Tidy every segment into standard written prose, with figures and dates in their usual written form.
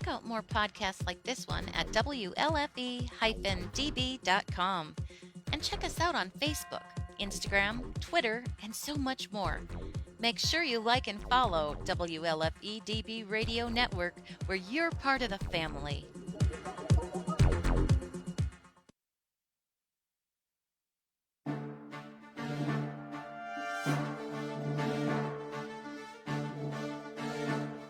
Check out more podcasts like this one at WLFE-DB.com. And check us out on Facebook, Instagram, Twitter, and so much more. Make sure you like and follow WLFE-DB Radio Network, where you're part of the family.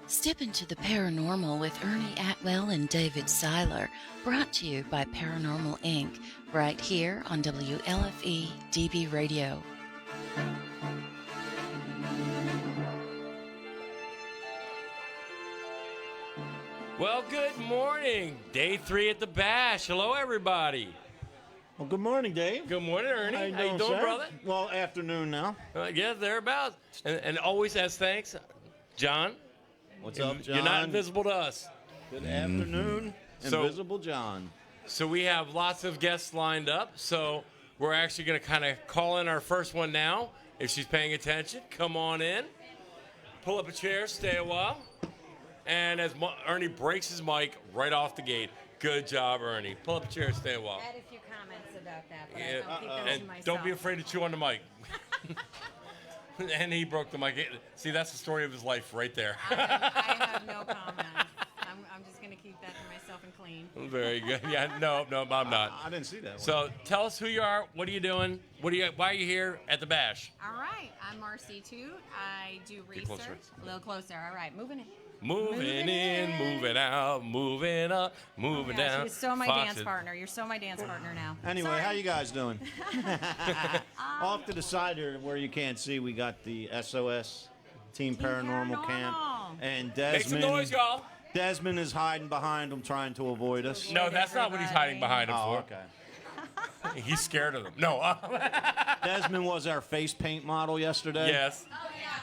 Step into the paranormal with Ernie Atwell and David Seiler, brought to you by Paranormal Inc., right here on WLFE DB Radio. Well, good morning. Day 3 at the Bash. Hello, everybody. Well, good morning, Dave. Good morning, Ernie. How you doing, sir? brother? Well, afternoon now. Yeah, thereabouts. And always as thanks, John. What's up, John? You're not invisible to us. Good afternoon, Invisible John. So we have lots of guests lined up. So we're actually going to kind of call in our first one now. If she's paying attention, come on in. Pull up a chair, stay a while. And as Ernie breaks his mic right off the gate, good job, Ernie. Pull up a chair, stay a while. I had a few comments about that, but Yeah. I'll keep them And to myself. don't be afraid to chew on the mic. And he broke the mic. See, that's the story of his life right there. I have no comment. I'm just going to keep that to myself and clean. Very good. Yeah, no, I'm not. I didn't see that one. So tell us who you are. What are you doing? Why are you here at the Bash? All right. I'm Marcy Toot. I do Get closer. research. A little closer. All right. Moving in. Moving in, moving out, moving up, moving Yes, down. you're so my Foxes. dance partner. You're so my dance partner now. Anyway, Sorry. how you guys doing? Off to the side here where you can't see, we got the SOS Team Paranormal Camp. And Make some Desmond. noise, y'all. Desmond is hiding behind them, trying to avoid us. No, that's not what he's hiding behind him Oh, for. okay. He's scared of them. No. Desmond was our face paint model yesterday. Yes.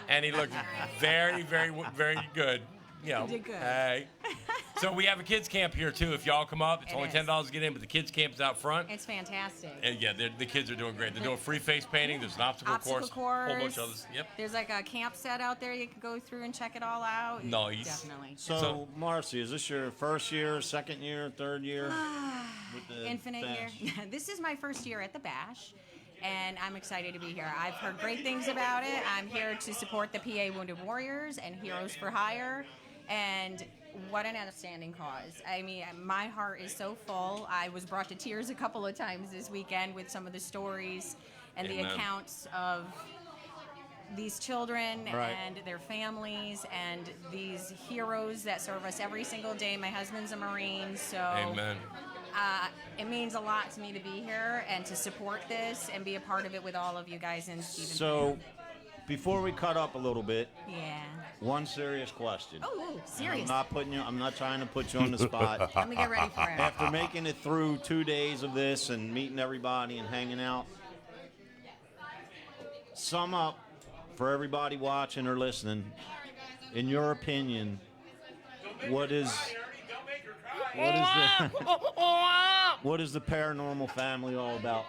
And he looked very, very, very good. You know, did good. Hey. So we have a kids camp here too. If y'all come up, it's It only is. $10 to get in, but the kids camp is out front. It's fantastic. And yeah, the kids are doing great. They're doing free face painting. There's an obstacle course, a whole bunch of others. Yep. There's like a camp set out there you can go through and check it all out. Nice. Definitely. So, Marcy, is this your first year, second year, third year? with the Infinite Bash? year. This is my first year at the Bash, and I'm excited to be here. I've heard great things about it. I'm here to support the PA Wounded Warriors and Heroes for Hire, and what an outstanding cause. I mean, my heart is so full. I was brought to tears a couple of times this weekend with some of the stories and the Amen. accounts of these children Right. and their families and these heroes that serve us every single day. My husband's a Marine, so Amen. it means a lot to me to be here and to support this and be a part of it with all of you guys and Stephen. So, before we cut up a little bit, Yeah. one serious question. Oh, serious. I'm not trying to put you on the spot. Let me get ready for it. After making it through 2 days of this and meeting everybody and hanging out, sum up for everybody watching or listening, in your opinion, what is the paranormal family all about?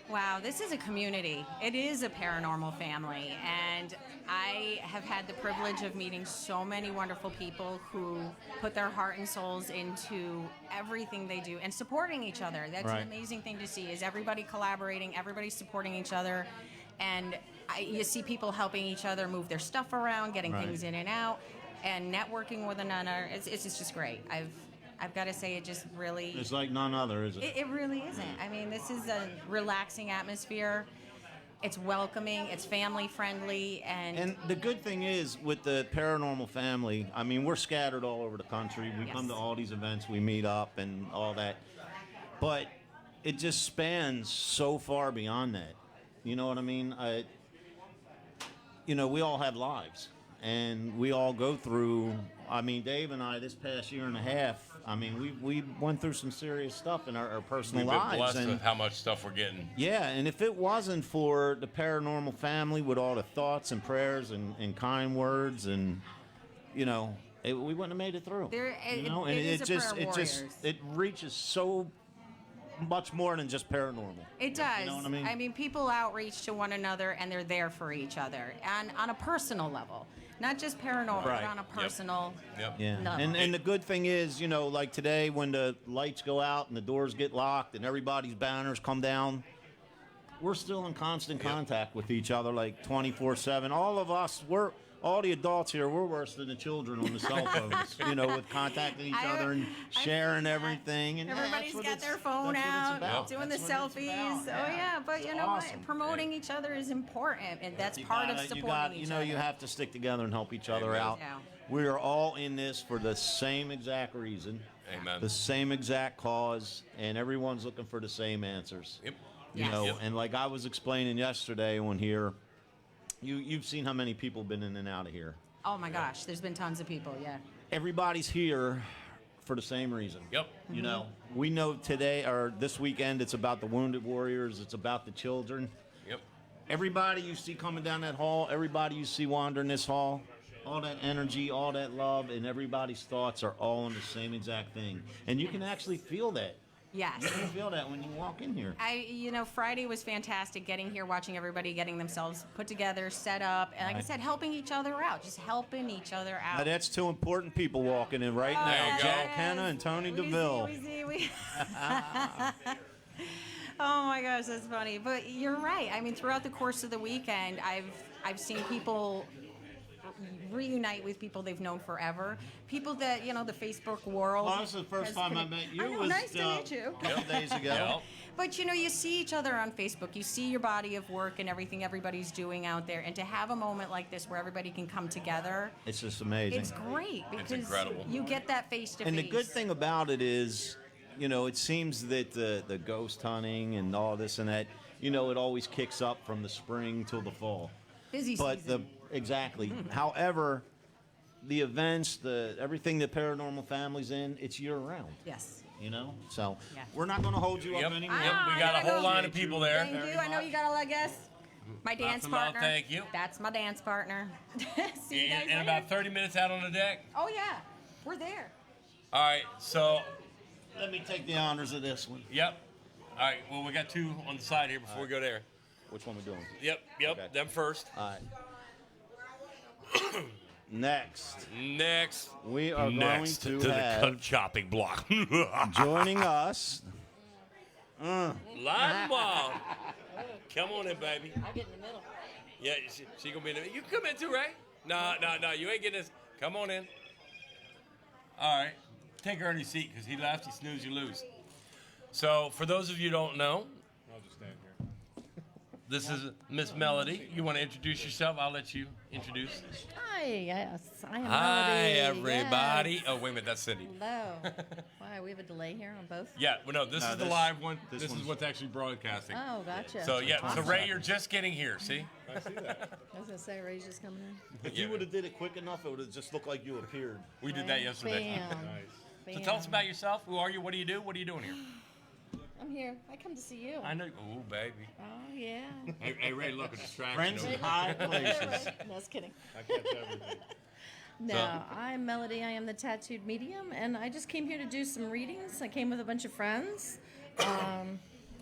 Wow, this is a community. It is a paranormal family, and I have had the privilege of meeting so many wonderful people who put their heart and souls into everything they do and supporting each other. That's Right. an amazing thing to see, is everybody collaborating, everybody supporting each other, and you see people helping each other move their stuff around, getting Right. things in and out, and networking with one another. It's just great. I've got to say, it just really... It's like none other, is it? It really isn't. I mean, this is a relaxing atmosphere. It's welcoming. It's family friendly, And the good thing is, with the paranormal family, I mean, we're scattered all over the country. We Yes. come to all these events, we meet up and all that. But it just spans so far beyond that. You know what I mean? We all have lives. And we all go through, I mean, Dave and I, this past year and a half, I mean, we went through some serious stuff in our personal We've been lives. blessed and with how much stuff we're getting. yeah, and if it wasn't for the paranormal family with all the thoughts and prayers and kind words and, we wouldn't have made it through. It and is a prayer it warriors. it reaches so much more than just paranormal. It does. You know what I mean? People outreach to one another, and they're there for each other, and on a personal level, not just paranormal, Right. but on a personal. Yep. Yeah, No. and the good thing is, like today when the lights go out and the doors get locked and everybody's banners come down, we're still in constant contact with each other, like 24/7. All of us, all the adults here, we're worse than the children on the cell phones, with contacting each other and sharing everything. And Everybody's that's what got their phone that's what it's out, about. doing That's the what it's selfies. about. Oh yeah, but you know awesome. what? Promoting each other is important, and that's You part of gotta- supporting each other. You have to stick together and help each other Amen. out. Yeah. We are all in this for the same exact reason, Amen. the same exact cause, and everyone's looking for the same answers. Yep. Yes. Yep. And like I was explaining yesterday when here, you've seen how many people been in and out of here. Oh my gosh, there's been tons of people. Yeah. Everybody's here for the same reason. Yep. We know today or this weekend it's about the wounded warriors. It's about the children. Yep. Everybody you see coming down that hall, everybody you see wandering this hall, all that energy, all that love, and everybody's thoughts are all on the same exact thing. And you can actually feel that. Yes. You can feel that when you walk in here. Friday was fantastic getting here, watching everybody getting themselves put together, set up, and like I Right. said, helping each other out, just helping each other out. Now, that's two important people walking in right Oh, now. There you go. Jack Hanna and Tony DeVille. We Oh my gosh, that's funny. But you're right. I mean, throughout the course of the weekend, I've seen people reunite with people they've known forever. People that, the Facebook world. Well, this is the first has time I connect- met you. I know, was nice to meet you. a couple days ago. Yep. But you see each other on Facebook. You see your body of work and everything everybody's doing out there. And to have a moment like this where everybody can come together, It's just amazing. it's great because incredible. you get that face to face. And the good thing about it is, it seems that the ghost hunting and all this and that, it always kicks up from the spring till the fall. busy But season. exactly. However, the events, everything the paranormal family's in, it's year round. Yes. So Yeah. we're not going to hold you Yep. up anymore. Yep. We got a whole line of people there. Thank you. I know you got a lot of guests. My dance Nothing wrong, partner. thank you. That's my dance partner. See you guys In later. about 30 minutes out on the deck. Oh yeah, we're there. All right. So, Let me take the honors of this one. yep. All right. Well, we got two on the side here before we go there. Which one we doing? Yep. Okay. Them first. All right. Next, Next. we are Next going to to the have cut chopping block. joining us. Live mom. Come on in, baby. I'll get in the middle. Yeah, she gonna be in the. You come in too, right? No, you ain't getting this. Come on in. All right, take her in your seat because he left. You snooze, you lose. So, for those of you who don't know, I'll just stand here. this is Miss Melody. You want to introduce yourself? I'll let you introduce. Hi, yes, I am Hi, Melody. everybody. Yes. Oh, wait a minute, that's Cindy. Hello. Why, we have a delay here on both? Yeah, well, no, this No, is the this- live one. this This is one's- what's actually broadcasting. Oh, gotcha. So, yeah, so Awesome. Ray, you're just getting here, see? I see that. I was going to say, Ray's just coming in. If you would have did it quick enough, it would have just looked like you appeared. We did that yesterday. Bam. Nice. So tell us about yourself. Who are you? What do you do? What are you doing here? I'm here. I come to see you. I know. Ooh, baby. Oh, yeah. Hey, Ray, look, a distraction. Friends over in there. high places. No, just kidding. I catch everything. No, I'm Melody. I am the tattooed medium, and I just came here to do some readings. I came with a bunch of friends,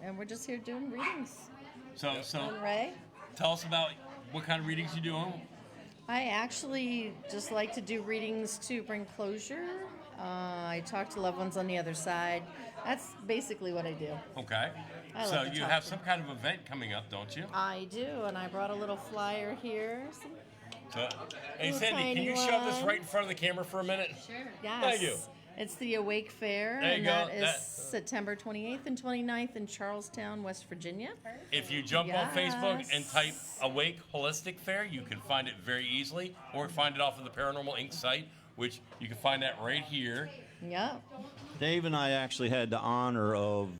and we're just here doing readings. So And Ray? tell us about what kind of readings you doing. I actually just like to do readings to bring closure. I talk to loved ones on the other side. That's basically what I do. Okay. I So like to you talk have to some kind of event coming up, don't you? I do, and I brought a little flyer here. So, hey, Little Cindy, can tiny you shove this one. right in front of the camera for a minute? Yes. Thank you. It's the Awake Fair, There you and go. that is That- September 28th and 29th in Charlestown, West Virginia. If you jump on Facebook and Yes. type Awake Holistic Fair, you can find it very easily, or find it off of the Paranormal Inc. site, which you can find that right here. Yep. Dave and I actually had the honor of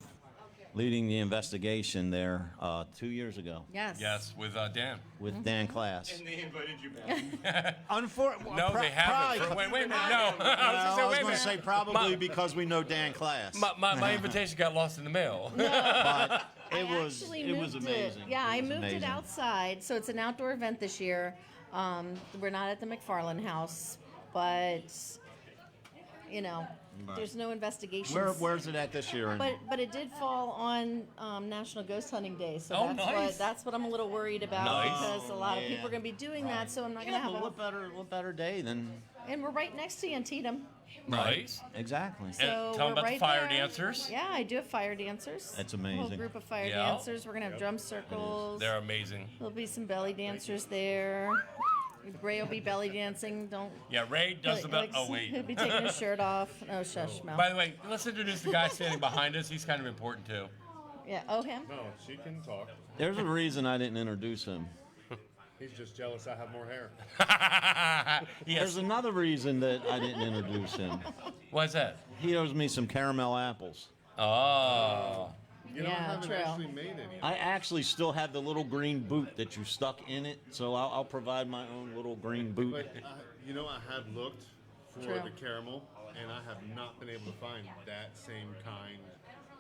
leading the investigation there 2 years ago Yes. Yes, with Dan. with Dan Class. They invited you back. Unfortunately, No, they haven't. Wait a minute. No. I was I was going going to to say say, probably because we know Dan Class. my invitation got lost in the mail. But I it was actually it was moved amazing. Yeah, I was moved it amazing. outside, so it's an outdoor event this year. We're not at the McFarland House, but you know, there's no investigations. Where's it at this year? But it did fall on National Ghost Hunting Day, so Oh, nice. that's what I'm a little worried about Nice. because a lot of Yeah. people are going to be doing that, so I'm not going Yeah, to have but what better day than And we're right next to Antietam. Nice. exactly? So tell 'em we're about the right fire there. dancers. Yeah, I do have fire dancers. That's A whole amazing. group of fire Yeah. dancers. We're gonna have drum circles. They're amazing. There'll be some belly dancers there. Ray will be belly dancing. Don't. Yeah, Ray does the best. Oh, He'll wait. be taking his shirt off. No, shush, Mel. By the way, let's introduce the guy standing behind us. He's kind of important, too. Yeah. Oh, him. No, she can talk. There's a reason I didn't introduce him. He's just jealous I have more hair. Yes. There's another reason that I didn't introduce him. What's that? He owes me some caramel apples. Oh. You know, I Yeah, haven't true. actually made any. I actually still have the little green boot that you stuck in it, so I'll provide my own little green boot. But, you know, I have looked for True. the caramel, and I have not been able to find that same kind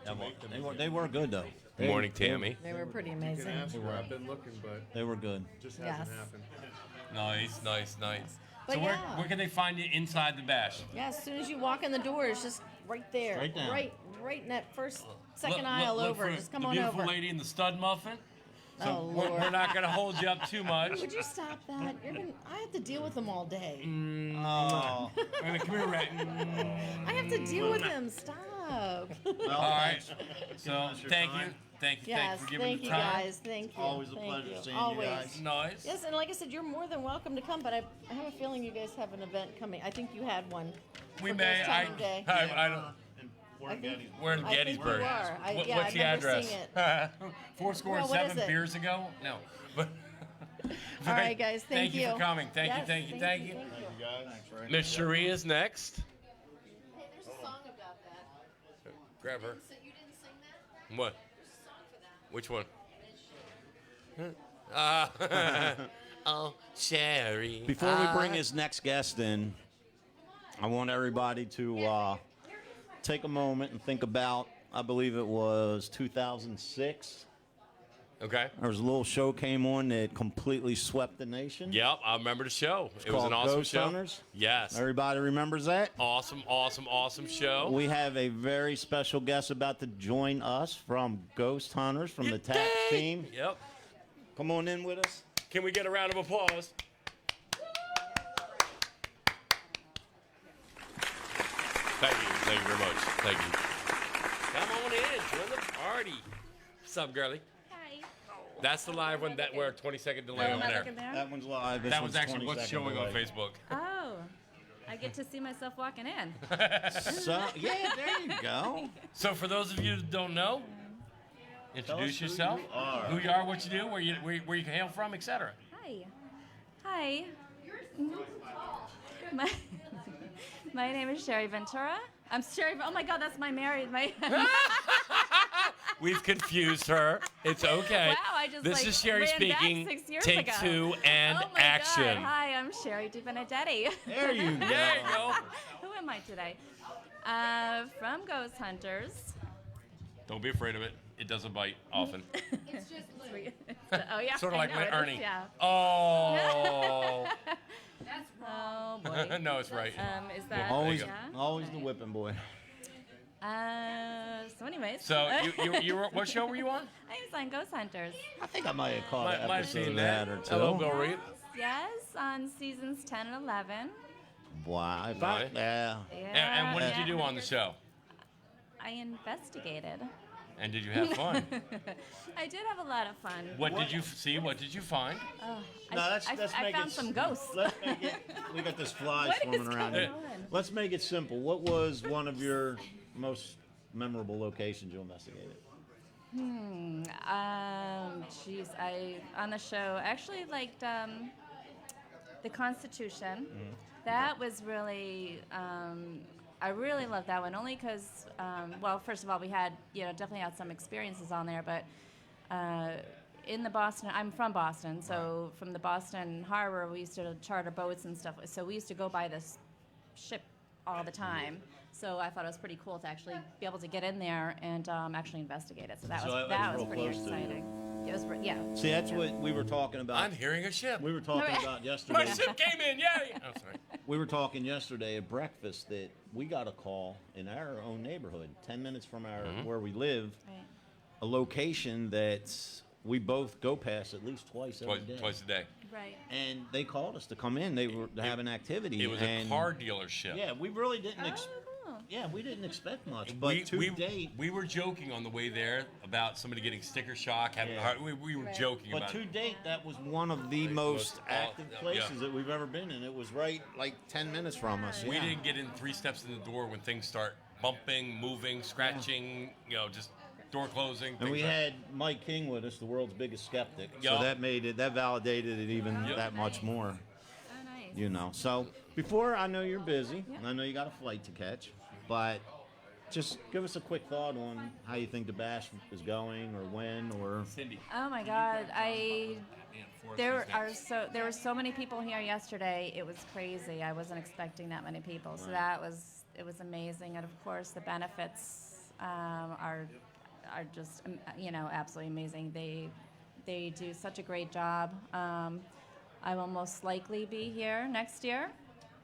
to make them. They were good though. Good morning, Tammy. They were pretty You can amazing. ask her. I've been looking, but They were good. just hasn't Yes. happened. Nice. But So yeah. where can they find you inside the bash? Yeah. As soon as you walk in the door, it's just right there. Right down. Right in that second Look- aisle look over. for Just come the on beautiful over. lady in the stud muffin. So Oh, we're Lord. not going to hold you up too much. Would you stop that? I have to deal with them all day. Oh. I mean, come here, Ray. I have to deal with them. Stop. All right. So thank you. Thank you Yes, for giving thank the you time. guys. Thank you. Always a Thank pleasure you. seeing you Always. guys. Nice. Yes, and like I said, you're more than welcome to come, but I have a feeling you guys have an event coming. I think you had one. We for may. Ghost Hunting Day. I don't. We're in think- Gettysburg. We're in I think Gettysburg. you are. What- Yeah, what's I the remember address? seeing Four score Well, and what is 7 it? beers ago? No. But All right, guys. Thank you for coming. Thank Yes, you. Thank you, guys. Miss Cherie is next. Hey, there's a song about that. Grab her. You didn't sing that? What? There's a song for that. Which one? Oh, Sherry. Before we bring his next guest in, I want everybody to take a moment and think about, I believe it was 2006. Okay. There was a little show came on that completely swept the nation. Yep, I remember the show. It was called an awesome Ghost show. Hunters. Yes. Everybody remembers that? Awesome show. We have a very special guest about to join us from Ghost Hunters, from the tax team. Yep. Come on in with us. Can we get a round of applause? Thank you very much. Thank you. Come on in, join the party. What's up, girlie? Hi. That's the live one that we're 20-second delay Oh, on am I there. looking there? That one's live. This That was one's actually 20 what's seconds showing on away. Facebook. Oh, I get to see myself walking in. So, yeah, there you go. So for those of you that don't know, introduce who yourself, you are. who you are, what you do, where you hail from, etc. Hi. Hi. My, my name is Sherry Ventura. I'm Sherry. Oh my God, that's my married. My. We've confused her. It's okay. Wow, I just This like, is Sherry ran back speaking. 6 years Take ago. 2 and Oh my action. God. Hi, I'm Sherry DiBenedetti. There you go. There you go. Who am I today? From Ghost Hunters. Don't be afraid of it. It doesn't bite often. Oh yeah. Sort of I like know, it is, Ernie. Yeah. Oh. Oh boy. No, it's right. Is that? Always, Yeah. always the whipping boy. So anyways. So you were, what show were you on? I was on Ghost Hunters. I think I might have caught an Might have episode seen of that. that or two. Hello, Bill Reed. Yes, on seasons 10 and 11. Wow. Nice. Yeah. And what did you do on the show? I investigated. And did you have fun? I did have a lot of fun. What did you see? What did you find? Oh, No, let's I make found it some ghosts. Let's make it. We got this fly What swarming is around going here. on? Let's make it simple. What was one of your most memorable locations you investigated? Jeez, I on the show actually liked the Constitution. That was really, I really loved that one only because, well, first of all, we had definitely had some experiences on there, but in the Boston, I'm from Boston, so from the Boston Harbor, we used to charter boats and stuff. So we used to go by this ship all the time. So I thought it was pretty cool to actually be able to get in there and actually investigate it. So that So was that was that was real pretty close to you. exciting. It was, yeah. See, that's what we were talking about. I'm hearing a ship. We were talking about My yesterday. ship came in, yay! Oh, sorry. We were talking yesterday at breakfast that we got a call in our own neighborhood, 10 minutes from our where we live, Right. a location that we both go past at least twice every day. Twice a day. Right. And they called us to come in. They were having activity. It was a car dealership. Yeah, we really didn't. Oh, cool. Yeah, we didn't expect much. But to date, we were joking on the way there about somebody getting sticker shock, having a heart. We were joking but about to it. date, that was one of the most active yeah. places that we've ever been in. It was right like 10 minutes from us. We yeah. didn't get in 3 steps in the door when things start bumping, moving, scratching, just door closing. And we things had Mike King with us, the world's biggest skeptic. Yup. So that validated it even that much more. Oh, nice. So before, I know you're busy, and I know you got a flight to catch, but just give us a quick thought on how you think the bash is going, or when, or Cindy. Oh my God, there were so many people here yesterday. It was crazy. I wasn't expecting that many people. So it was amazing. And of course, the benefits are just absolutely amazing. They do such a great job. I will most likely be here next year.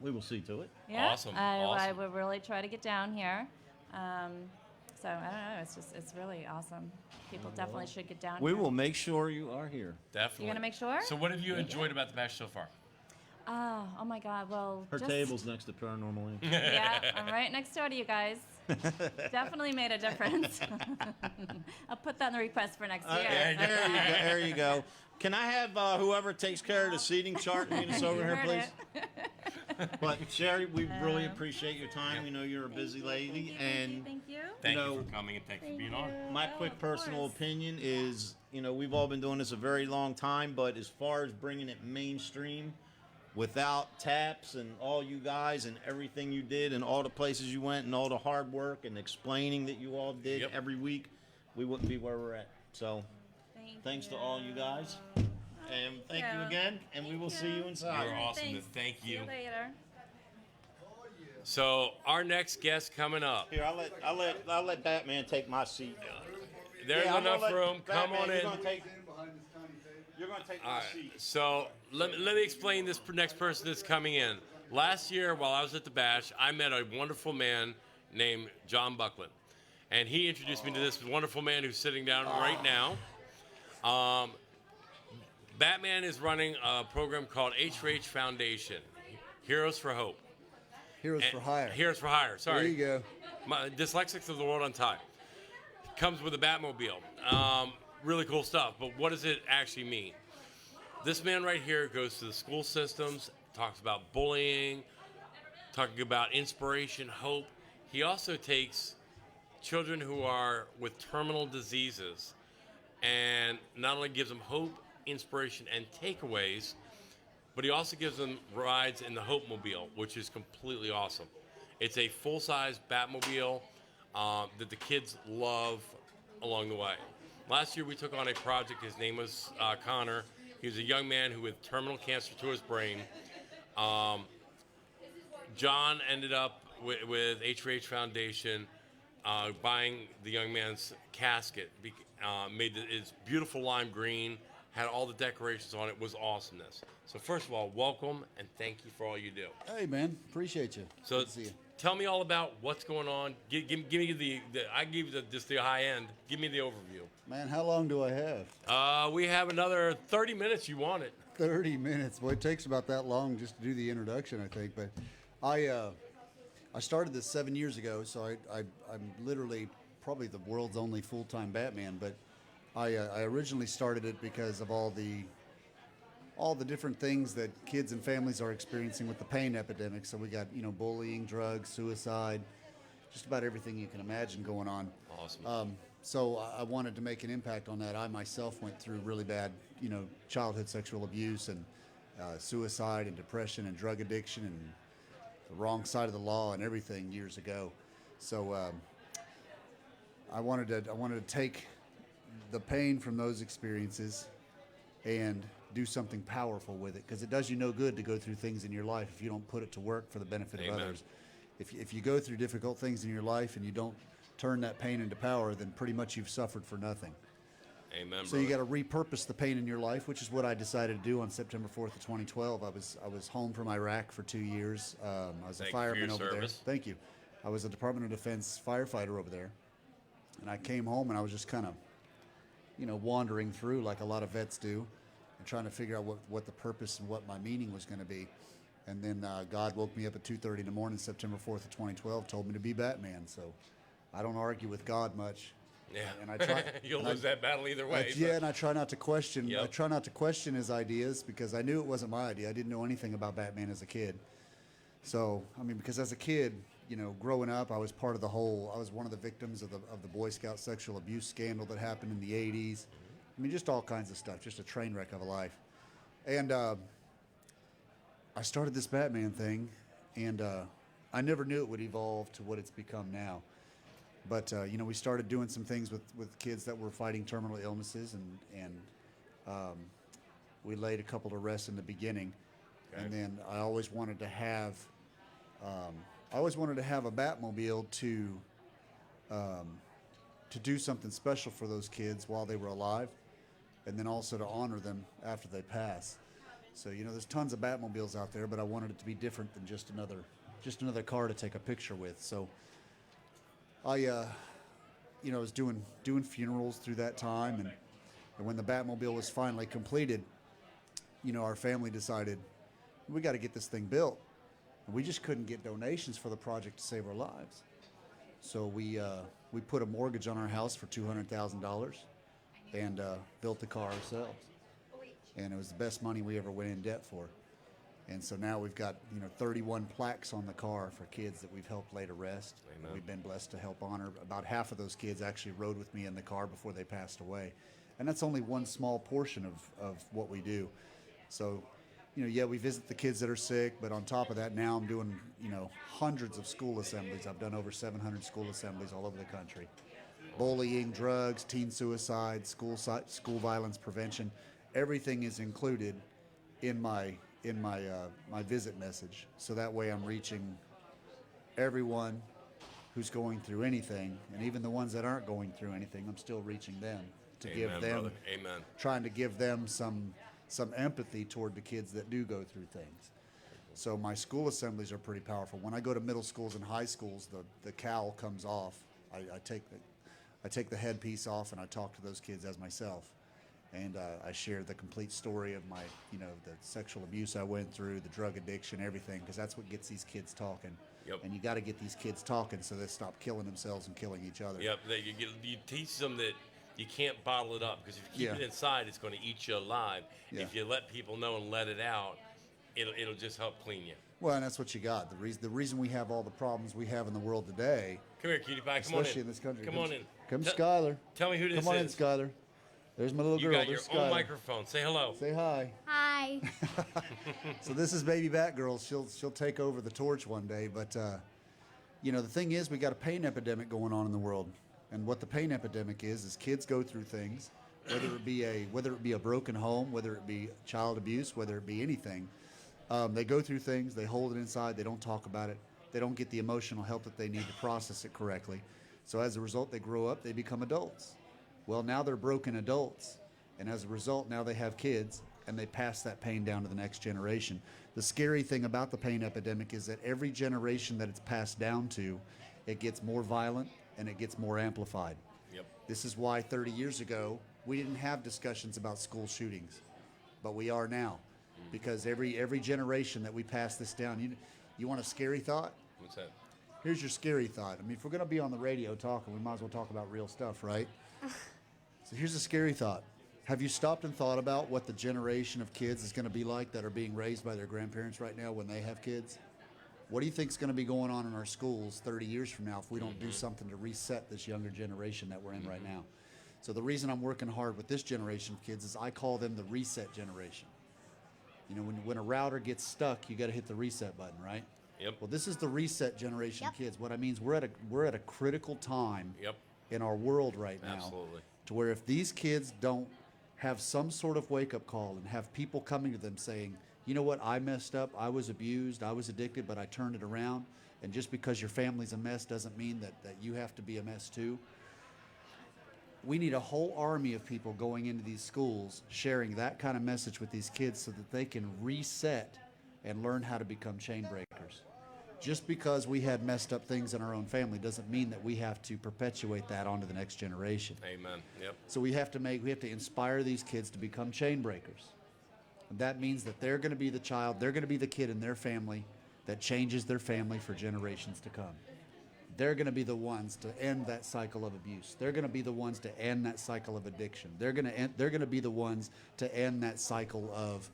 we will see to it. Yeah, Awesome. I Awesome. will really try to get down here. So I don't know. It's really awesome. People definitely should get down We here. will make sure you are here. Definitely. You gonna make sure? So what have you enjoyed about the bash so far? Oh my God. Well, Her just, table's next to Paranormal Inc. Yeah, I'm right next door to you guys. Definitely made a difference. I'll put that in the request for next year. There you go. Can I have whoever takes care of the seating chart meet us over You here, heard please? it. But Sherry, we really appreciate your time. We know you're a busy lady, and Thank you. Thank know, you for coming and thanks for being on. my quick personal opinion is, we've all been doing this a very long time, but as far as bringing it mainstream, without Taps and all you guys and everything you did and all the places you went and all the hard work and explaining that you all did every week, we wouldn't be where we're at. So thanks to all you guys. And thank you again, and we will see you inside. You're awesome. Thanks. Thank you. See you later. So our next guest coming up. Here, I'll let Batman take my seat. There's Yeah, I'm gonna enough let room. Come Batman, on in. You're gonna take All my right. seat. So let me explain this next person that's coming in. Last year, while I was at the bash, I met a wonderful man named John Buckland, and he introduced me to this wonderful man who's sitting down right now. Batman is running a program called H4H Foundation, Heroes for Hope. Heroes for Hire. Heroes for Hire. Sorry. There you go. My Dyslexics of the World on Time. Comes with a Batmobile. Really cool stuff. But what does it actually mean? This man right here goes to the school systems, talks about bullying, talking about inspiration, hope. He also takes children who are with terminal diseases and not only gives them hope, inspiration, and takeaways, but he also gives them rides in the Hope Mobile, which is completely awesome. It's a full-size Batmobile that the kids love along the way. Last year we took on a project. His name was Connor. He was a young man who had terminal cancer to his brain. John ended up with H4H Foundation buying the young man's casket, made his beautiful lime green, had all the decorations on it. Was awesomeness. So first of all, welcome and thank you for all you do. Hey, man. Appreciate you. So Good to see you. tell me all about what's going on. Give me the I gave you just the high end. Give me the overview. Man, how long do I have? We have another 30 minutes. You want it? 30 minutes. Well, it takes about that long just to do the introduction, I think. But I started this 7 years ago, so I'm literally probably the world's only full-time Batman. But I originally started it because of all the different things that kids and families are experiencing with the pain epidemic. So we got, bullying, drugs, suicide, just about everything you can imagine going on. Awesome. So I wanted to make an impact on that. I myself went through really bad, childhood sexual abuse and suicide and depression and drug addiction and the wrong side of the law and everything years ago. So I wanted to take the pain from those experiences and do something powerful with it, because it does you no good to go through things in your life if you don't put it to work for the benefit Amen. of others. If you go through difficult things in your life and you don't turn that pain into power, then pretty much you've suffered for nothing. Amen, So you got brother. to repurpose the pain in your life, which is what I decided to do on September 4th of 2012. I was home from Iraq for 2 years. I was Thank a you for fireman your over service. there. Thank you. I was a Department of Defense firefighter over there, and I came home and I was just kind of, wandering through like a lot of vets do, and trying to figure out what the purpose and what my meaning was going to be. And then God woke me up at 2:30 in the morning, September 4th of 2012, told me to be Batman. So I don't argue with God much. Yeah. And I try. You'll and lose that battle either way. yeah, and I try not to question. Yep. I try not to question his ideas because I knew it wasn't my idea. I didn't know anything about Batman as a kid. So because as a kid, growing up, I was part of I was one of the victims of the Boy Scout sexual abuse scandal that happened in the '80s. Just all kinds of stuff. Just a train wreck of a life. And I started this Batman thing, and I never knew it would evolve to what it's become now. But we started doing some things with kids that were fighting terminal illnesses, and we laid a couple to rest in the beginning. Okay. And then I always wanted to have a Batmobile to do something special for those kids while they were alive, and then also to honor them after they pass. So there's tons of Batmobiles out there, but I wanted it to be different than just another car to take a picture with. So I was doing funerals through that time, and when the Batmobile was finally completed, our family decided we got to get this thing built, and we just couldn't get donations for the project to save our lives. So we put a mortgage on our house for $200,000 and built the car ourselves. And it was the best money we ever went in debt for. And so now we've got 31 plaques on the car for kids that we've helped lay to rest. Amen. We've been blessed to help honor. About half of those kids actually rode with me in the car before they passed away. And that's only one small portion of what we do. So, we visit the kids that are sick, but on top of that, now I'm doing, hundreds of school assemblies. I've done over 700 school assemblies all over the country. Bullying, drugs, teen suicide, school violence prevention, everything is included in my visit message. So that way I'm reaching everyone who's going through anything, and even the ones that aren't going through anything, I'm still reaching them to Amen, give them, brother. Amen. trying to give them some empathy toward the kids that do go through things. So my school assemblies are pretty powerful. When I go to middle schools and high schools, the cowl comes off. I take the headpiece off and I talk to those kids as myself. And I share the complete story of my, the sexual abuse I went through, the drug addiction, everything, because that's what gets these kids talking. Yep. And you got to get these kids talking so they stop killing themselves and killing each other. Yep. You teach them that you can't bottle it up, because if you keep it inside, it's going to eat you alive. Yeah. If you let people know and let it out, it'll just help clean you. Well, and that's what you got. The reason we have all the problems we have in the world today, Come here, cutie pie. Come on in. especially in this country. Come on in. Come, Tell- Skylar. Tell me who this Come on in, is. Skylar. There's my little You girl. got your There's own Skylar. microphone. Say hello. Say hi. Hi. So this is baby Batgirl. She'll take over the torch one day. But the thing is, we got a pain epidemic going on in the world, and what the pain epidemic is kids go through things, whether it be a broken home, whether it be child abuse, whether it be anything. They go through things. They hold it inside. They don't talk about it. They don't get the emotional help that they need to process it correctly. So as a result, they grow up. They become adults. Well, now they're broken adults, and as a result, now they have kids, and they pass that pain down to the next generation. The scary thing about the pain epidemic is that every generation that it's passed down to, it gets more violent and it gets more amplified. Yep. This is why 30 years ago, we didn't have discussions about school shootings, but we are now, because every generation that we pass this down. You want a scary thought? What's that? Here's your scary thought. If we're going to be on the radio talking, we might as well talk about real stuff, right? So here's a scary thought. Have you stopped and thought about what the generation of kids is going to be like that are being raised by their grandparents right now when they have kids? What do you think is going to be going on in our schools 30 years from now if we don't do something to reset this younger generation that we're in right now? So the reason I'm working hard with this generation of kids is I call them the reset generation. When a router gets stuck, you got to hit the reset button, right? Yep. Well, this is the reset generation Yep. kids. What I mean is we're at a critical time Yep. in our world right now. Absolutely. To where if these kids don't have some sort of wake-up call and have people coming to them saying, you know what, I messed up, I was abused, I was addicted, but I turned it around, and just because your family's a mess doesn't mean that you have to be a mess too. We need a whole army of people going into these schools sharing that kind of message with these kids so that they can reset and learn how to become chain breakers. Just because we had messed up things in our own family doesn't mean that we have to perpetuate that onto the next generation. Amen. Yep. So we have to inspire these kids to become chain breakers. And that means that they're going to be the child, they're going to be the kid in their family that changes their family for generations to come. They're going to be the ones to end that cycle of abuse. They're going to be the ones to end that cycle of addiction. They're going to be the ones to end that cycle of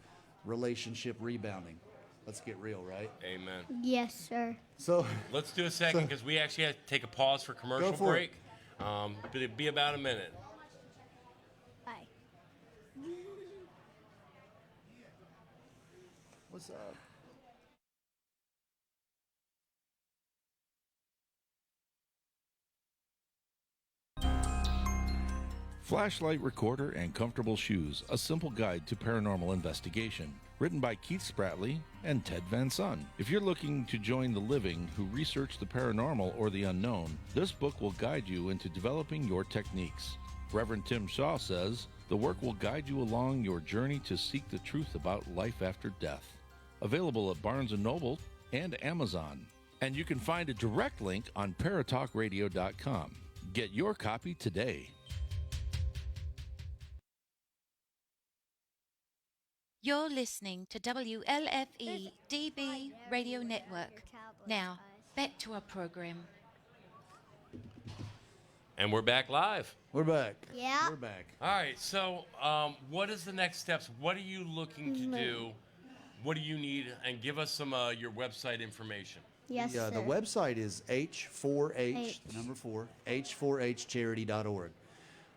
relationship rebounding. Let's get real, right? Amen. Yes, sir. So let's do a second because we actually have to take a pause for commercial break. But it'll be about a minute. Bye. What's up? Flashlight Recorder and Comfortable Shoes, a simple guide to paranormal investigation. Written by Keith Spratley and Ted Van Son. If you're looking to join the living who research the paranormal or the unknown, this book will guide you into developing your techniques. Reverend Tim Shaw says, the work will guide you along your journey to seek the truth about life after death. Available at Barnes & Noble and Amazon. And you can find a direct link on paratalkradio.com. Get your copy today. You're listening to WLFE DB Radio Network. Now, back to our program. And we're back live. We're back. Yeah. We're back. All right. So, what is the next steps? What are you looking to do? What do you need? And give us some your website information. Yes, sir. The website is H4H, the number 4, H4Hcharity.org.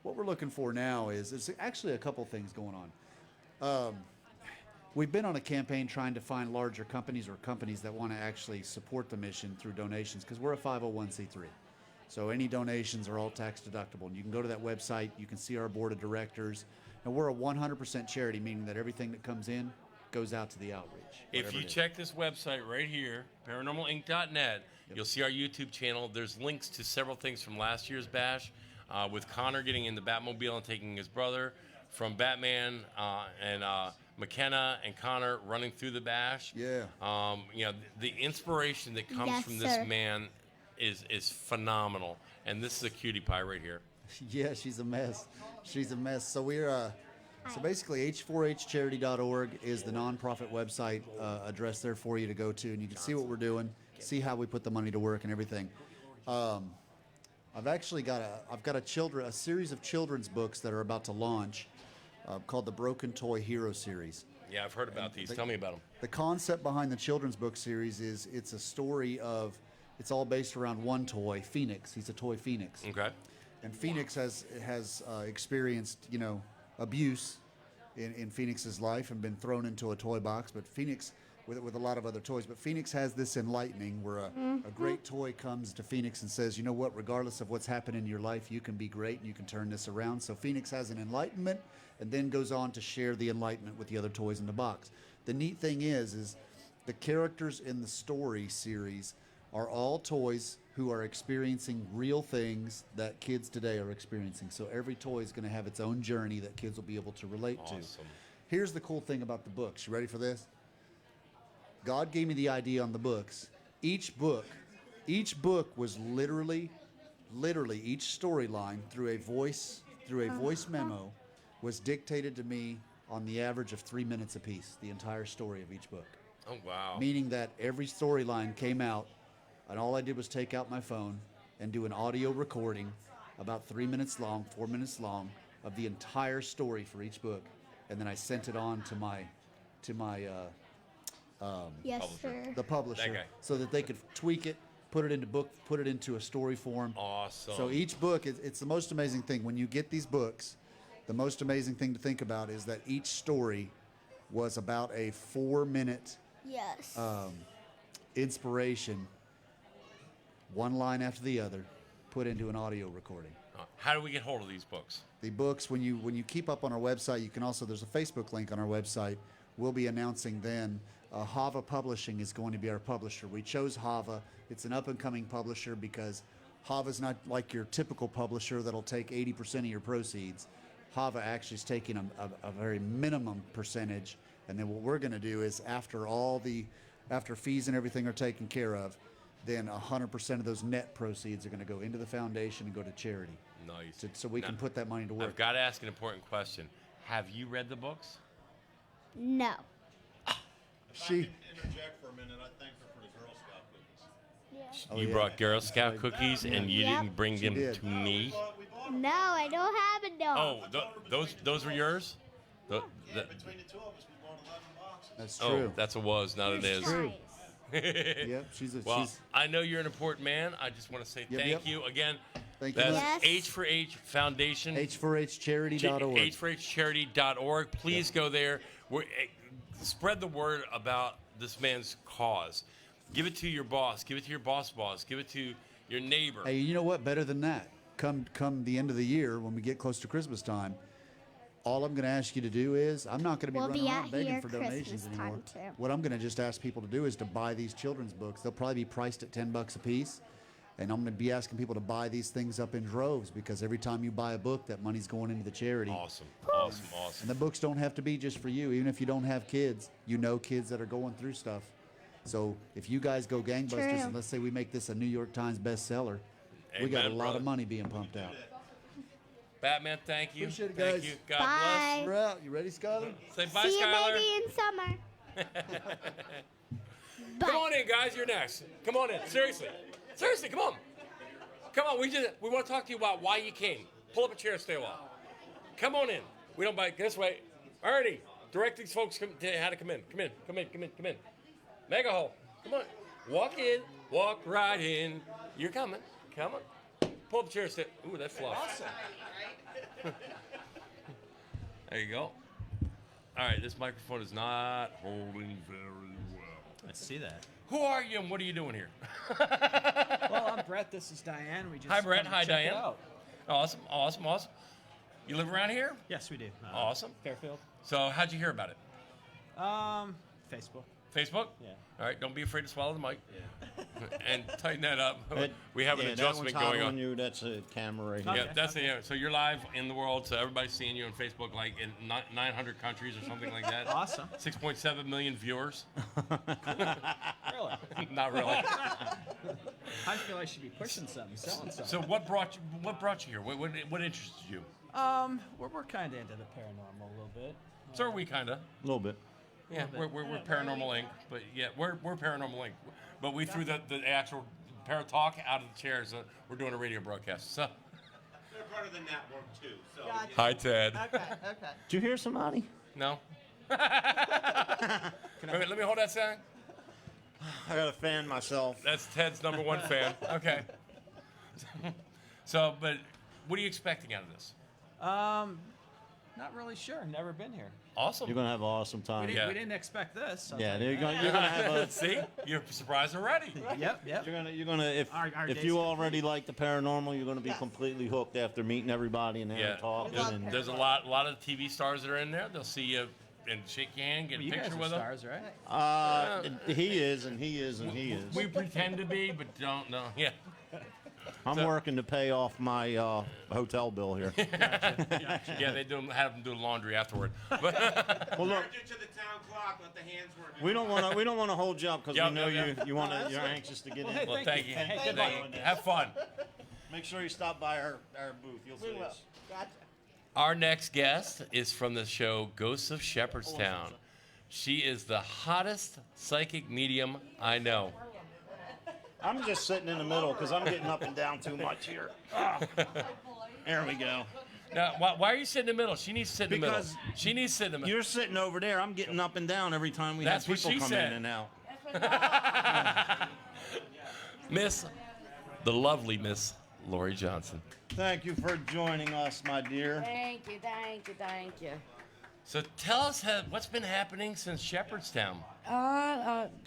What we're looking for now is, there's actually a couple things going on. We've been on a campaign trying to find larger companies or companies that want to actually support the mission through donations because we're a 501c3. So any donations are all tax deductible. And you can go to that website, you can see our board of directors, and we're a 100% charity, meaning that everything that comes in goes out to the outreach. If you check this website right here, paranormalinc.net, you'll see our YouTube channel. There's links to several things from last year's bash, with Connor getting in the Batmobile and taking his brother, from Batman and McKenna and Connor running through the bash. Yeah. The inspiration that comes from this man is phenomenal. And this is a cutie pie right here. Yeah, she's a mess. She's a mess. So we're so basically H4Hcharity.org is the nonprofit website address there for you to go to, and you can see what we're doing, see how we put the money to work and everything. I've actually got a series of children's books that are about to launch called the Broken Toy Hero series. Yeah, I've heard about these. Tell me about them. The concept behind the children's book series is it's a story of, it's all based around one toy, Phoenix. He's a toy Phoenix. Okay. And Phoenix has experienced, abuse in Phoenix's life and been thrown into a toy box. But Phoenix, with a lot of other toys, but Phoenix has this enlightening where a great toy comes to Phoenix and says, you know what, regardless of what's happened in your life, you can be great and you can turn this around. So Phoenix has an enlightenment and then goes on to share the enlightenment with the other toys in the box. The neat thing is the characters in the story series are all toys who are experiencing real things that kids today are experiencing. So every toy is going to have its own journey that kids will be able to relate to. Here's the cool thing about the books. You ready for this? God gave me the idea on the books. Each book was literally each storyline through a voice memo was dictated to me on the average of 3 minutes apiece, the entire story of each book. Oh, wow. Meaning that every storyline came out, and all I did was take out my phone and do an audio recording about 3 minutes long, 4 minutes long, of the entire story for each book, and then I sent it on to my Yes, sir. the publisher, That guy. so that they could tweak it, put it into a story form. Awesome. So each book, it's the most amazing thing. When you get these books, the most amazing thing to think about is that each story was about a 4-minute Yes. inspiration, one line after the other, put into an audio recording. How do we get hold of these books? The books, when you keep up on our website, you can also, there's a Facebook link on our website. We'll be announcing then. Hava Publishing is going to be our publisher. We chose Hava. It's an up-and-coming publisher because Hava's not like your typical publisher that'll take 80% of your proceeds. Hava actually is taking a very minimum percentage, and then what we're going to do is after fees and everything are taken care of, then 100% of those net proceeds are going to go into the foundation and go to charity. Nice. So we can put that money to work. I've got to ask an important question. Have you read the books? No. She. Interject for a minute. I thank her for the Girl Scout cookies. Oh, You yeah. brought Girl Scout cookies and you Yep. didn't bring She them did. to me? No, I don't have a dog. Oh, those were yours? The- Between the two of us, we bought 11 boxes. That's oh, true. that's a was, not an is. True. Yep, Well, I know you're an important man. I just want to say Yep, thank yep. you again. Thank you That's much. Yes. H4H Foundation. H4HCharity.org. H4HCharity.org. Please go there. Spread the word about this man's cause. Give it to your boss. Give it to your boss. Give it to your neighbor. Hey, you know what? Better than that. Come the end of the year, when we get close to Christmas time, all I'm going to ask you to do is, I'm not going to be We'll running be around out begging here for donations Christmas anymore. time, too. What I'm going to just ask people to do is to buy these children's books. They'll probably be priced at $10 a piece. And I'm going to be asking people to buy these things up in droves, because every time you buy a book, that money's going into the charity. Awesome. And the books don't have to be just for you. Even if you don't have kids, you know kids that are going through stuff. So if you guys go gangbusters, True. and let's say we make this a New York Times bestseller, we got a Amen, lot brother. of money being pumped out. Batman, thank you. Appreciate it, Thank guys. you. God Bye. We're out. You ready, Skylar? bless. Say bye, See you Skylar. maybe in summer. Come on in, guys. You're next. Come on in. Seriously. Seriously, come on. Come on. We want to talk to you about why you came. Pull up a chair, stay a while. Come on in. We don't bite this way. Ernie, direct these folks how to come in. Come in. Mega hole. Come on. Walk in. Walk right in. You're coming. Come on. Pull up a chair, stay. Ooh, that fluff. Awesome. There you go. All right, this microphone is not holding very well. Let's see that. Who are you and what are you doing here? Well, I'm Brett. This is Diane. We just Hi, Brett. come to Hi, check it Diane. out. Awesome. You live around here? Yes, we do. Awesome. Fairfield. So, how'd you hear about it? Facebook. Facebook? Yeah. All right, don't be afraid to swallow the mic. Yeah. And tighten that up. But, We have an yeah, adjustment that one's going hot on. you. That's a camera right here. Yeah, that's it. Yeah. So you're live in the world, so everybody's seeing you on Facebook, like in 900 countries or something like that. Awesome. 6.7 million viewers. Really? Not really. I feel I should be pushing something, selling something. So what brought you here? What interested you? We're kind of into the paranormal a little bit. So are we, kind of. A little bit. Yeah, we're Paranormal Inc. But yeah, we're Paranormal Inc. But we threw the actual Paratalk out of the chairs. So we're doing a radio broadcast. So. They're part of the network too. So Hi, Ted. Okay. Did you hear somebody? No. Wait, let me hold that sound. I gotta fan myself. That's Ted's #1 fan. Okay. So, but what are you expecting out of this? Not really sure. Never been here. Awesome. You're gonna have an awesome time. We Yeah. didn't expect this. Yeah, you're gonna have a. See, you're surprised already. Yep. You're gonna if Our if days- you already like the paranormal, you're gonna be completely hooked after meeting everybody and Yeah. talking. And There's a lot of TV stars that are in there. They'll see you and shake your hand, get Well, a you guys picture are with them. stars, right? he is, and he is, and he is. We pretend to be, but don't know. Yeah. I'm working to pay off my hotel bill here. Yeah, they have them do laundry afterward. But Well, look, charge it to the town clock. Let the hands work. we don't want to hold you up because Yep, we know yep. you're anxious to get in. well, thank you. Hey, Thank goodbye. you. Have fun. Make sure you stop by our booth. You'll see us. Our next guest is from the show Ghosts of Shepherdstown. She is the hottest psychic medium I know. I'm just sitting in the middle because I'm getting up and down too much here. There we go. Now, why are you sitting in the middle? She needs to sit in the middle. Because She needs to sit in the middle. You're sitting over there. I'm getting up and down every time we That's have what people she come said. in and out. Miss, the lovely Miss Lori Johnson. Thank you for joining us, my dear. Thank you. So tell us what's been happening since Shepherdstown.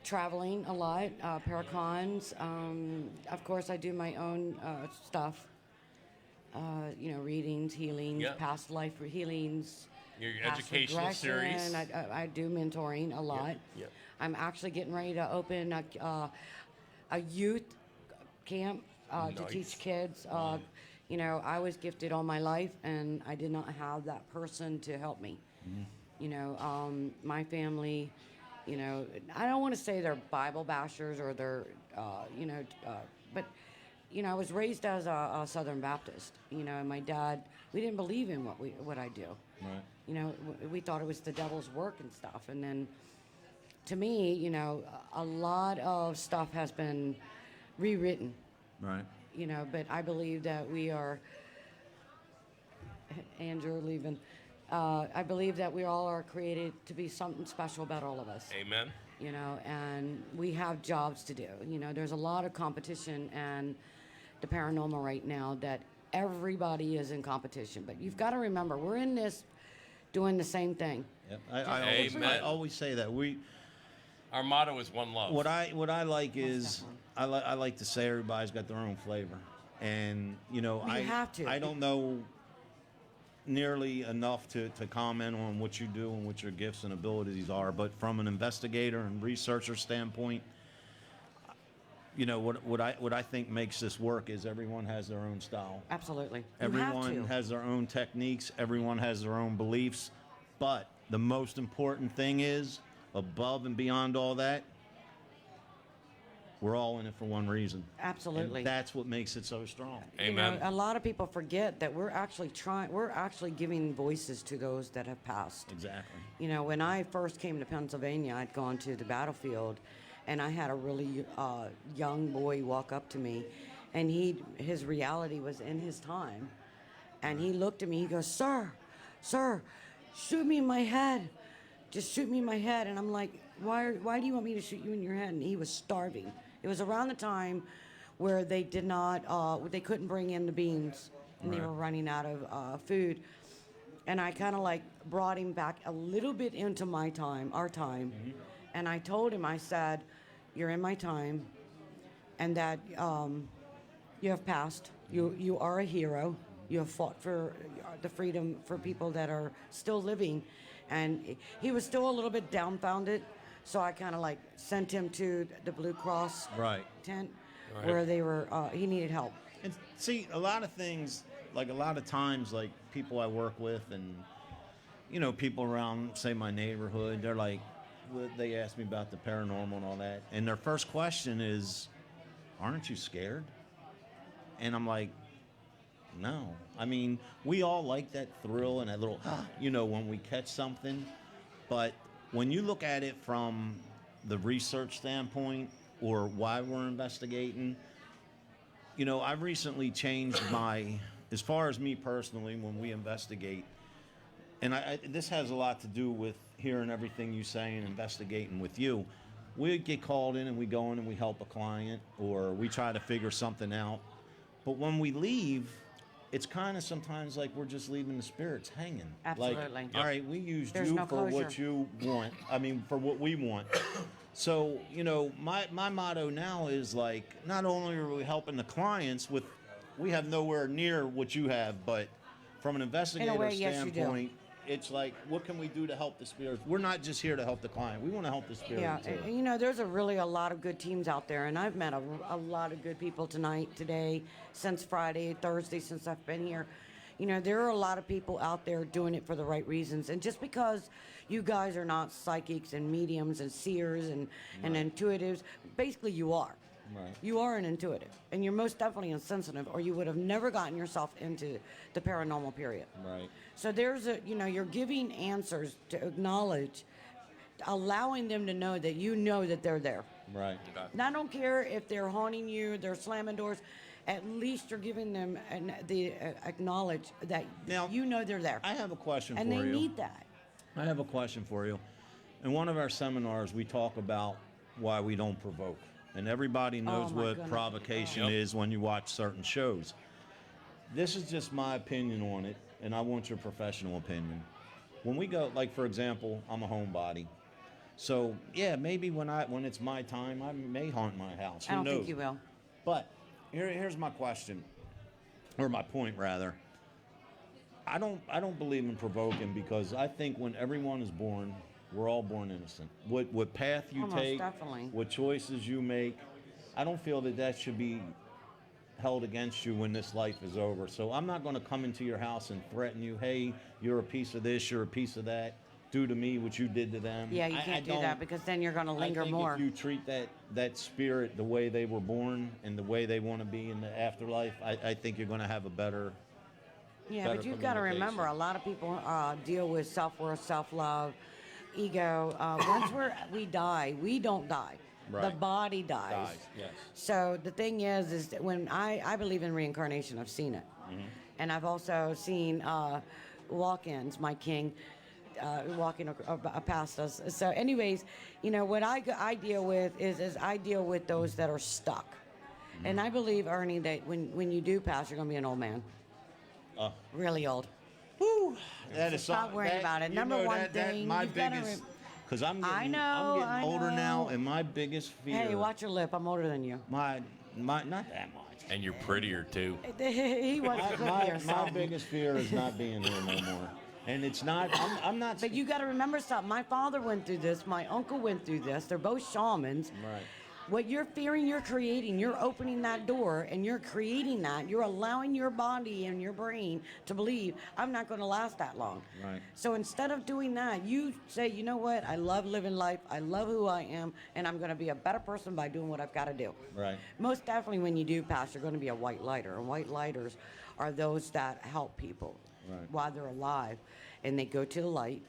Traveling a lot, paracons. Of course, I do my own stuff. Readings, healings, Yep. past life healings. Your past educational regression. series. I do mentoring a lot. Yep. I'm actually getting ready to open a youth camp to Nice. teach kids. You know, I was gifted all my life, and I did not have that person to help me. You know, my family, you know, I don't want to say they're Bible bashers or they're, you know, but, you know, I was raised as a Southern Baptist, you know, and my dad, we didn't believe in what I do. Right. You know, we thought it was the devil's work and stuff. And then to me, you know, a lot of stuff has been rewritten. Right. You know, but I believe that we are, Andrew leaving, I believe that we all are created to be something special about all of us. Amen. You know, and we have jobs to do. You know, there's a lot of competition and the paranormal right now that everybody is in competition. But you've got to remember, we're in this doing the same thing. Yep. Amen. I always say that Our motto is one love. what I like is I like to say everybody's got their own flavor, and you know We have to. I don't know nearly enough to comment on what you do and what your gifts and abilities are, but from an investigator and researcher standpoint, you know what I think makes this work is everyone has their own style. Absolutely. You Everyone have to. has their own techniques. Everyone has their own beliefs. But the most important thing is, above and beyond all that, we're all in it for one reason. Absolutely. And that's what makes it so strong. You know, a lot of people forget that we're actually giving voices to those that have passed. Exactly. You know, when I first came to Pennsylvania, I'd gone to the battlefield, and I had a really young boy walk up to me, and his reality was in his time, and he looked at me. He goes, "Sir, shoot me in my head, just shoot me in my head." And I'm like, "Why do you want me to shoot you in your head?" And he was starving. It was around the time where they did not, they couldn't bring in the beans, and they Right. were running out of food. And I kind of like brought him back a little bit into my time, our time. And I told him, I said, "You're in my time, and that you have passed. You are a hero. You have fought for the freedom for people that are still living." And he was still a little bit dumbfounded, so I kind of like sent him to the Blue Cross Right. tent Right. where they were. He needed help. And see, a lot of things, like a lot of times, like people I work with and, you know, people around, say, my neighborhood, they're like, they ask me about the paranormal and all that. And their first question is, "Aren't you scared?" And I'm like, no. I mean, we all like that thrill and that little, you know, when we catch something. But when you look at it from the research standpoint or why we're investigating, you know, I've recently changed as far as me personally, when we investigate, and this has a lot to do with hearing everything you say and investigating with you. We get called in and we go in and we help a client or we try to figure something out. But when we leave, it's kind of sometimes like we're just leaving the spirits hanging. Absolutely. Like, Yep. all right, we used There's you no for what closure. you want. I mean, for what we want. So, you know, my motto now is like, not only are we helping the clients with, we have nowhere near what you have, but from an investigator way, yes, you do. standpoint, it's like, what can we do to help the spirits? We're not just here to help the client. We want to help the spirits Yeah, too. and, you know, there's a lot of good teams out there, and I've met a lot of good people today, since Friday, Thursday, since I've been here. You know, there are a lot of people out there doing it for the right reasons, and just because you guys are not psychics and mediums and seers and intuitives, basically you are. Right. You are an intuitive, and you're most definitely insensitive, or you would have never gotten yourself into the paranormal period. Right. So you're giving answers to acknowledge, allowing them to know that you know that they're there. Right. And I don't care if they're haunting you, they're slamming doors. At least you're giving them the acknowledge that you know they're there. I have a question and for they you. need that. I have a question for you. In one of our seminars, we talk about why we don't provoke. And everybody knows my what goodness. provocation is when you watch certain shows. This is just my opinion on it, and I want your professional opinion. When we go, like for example, I'm a homebody. So yeah, maybe when it's my time, I may haunt my house. I don't Who knows? think you will. But here's my question, or my point rather. I don't believe in provoking because I think when everyone is born, we're all born innocent. What path you Almost take, definitely. what choices you make, I don't feel that should be held against you when this life is over. So I'm not going to come into your house and threaten you. Hey, you're a piece of this, you're a piece of that. Do to me what you did to them. Yeah, you can't do that because then you're going to linger I think more. if you treat that spirit the way they were born and the way they want to be in the afterlife, I think you're going to have a better. Yeah, better but you've got to remember, a lot of people deal with self-worth, self-love, ego. Once we die, we don't die. The Right. body dies. Yes. So the thing is that when I believe in reincarnation, I've seen it. And I've also seen walk-ins, my king, walking past us. So anyways, what I deal with is I deal with those that are stuck. And I believe, Ernie, that when you do pass, you're going to be an old man. Really old. Woo! That is Stop something. worrying about it. Number one thing, my you've gotta biggest. Because I'm getting I older now, know. and my biggest fear. Hey, watch your lip. I'm older than you. My not that much. And you're prettier too. He wants to cook me or My something. biggest fear is not being here no more. And it's not. I'm not. But you got to remember something. My father went through this. My uncle went through this. They're both shamans. Right. What you're fearing, you're creating. You're opening that door and you're creating that. You're allowing your body and your brain to believe, I'm not going to last that long. Right. So instead of doing that, you say, you know what? I love living life. I love who I am. And I'm going to be a better person by doing what I've got to do. Right. Most definitely when you do pass, you're going to be a white lighter. And white lighters are those that help people while they're alive. And they go to the light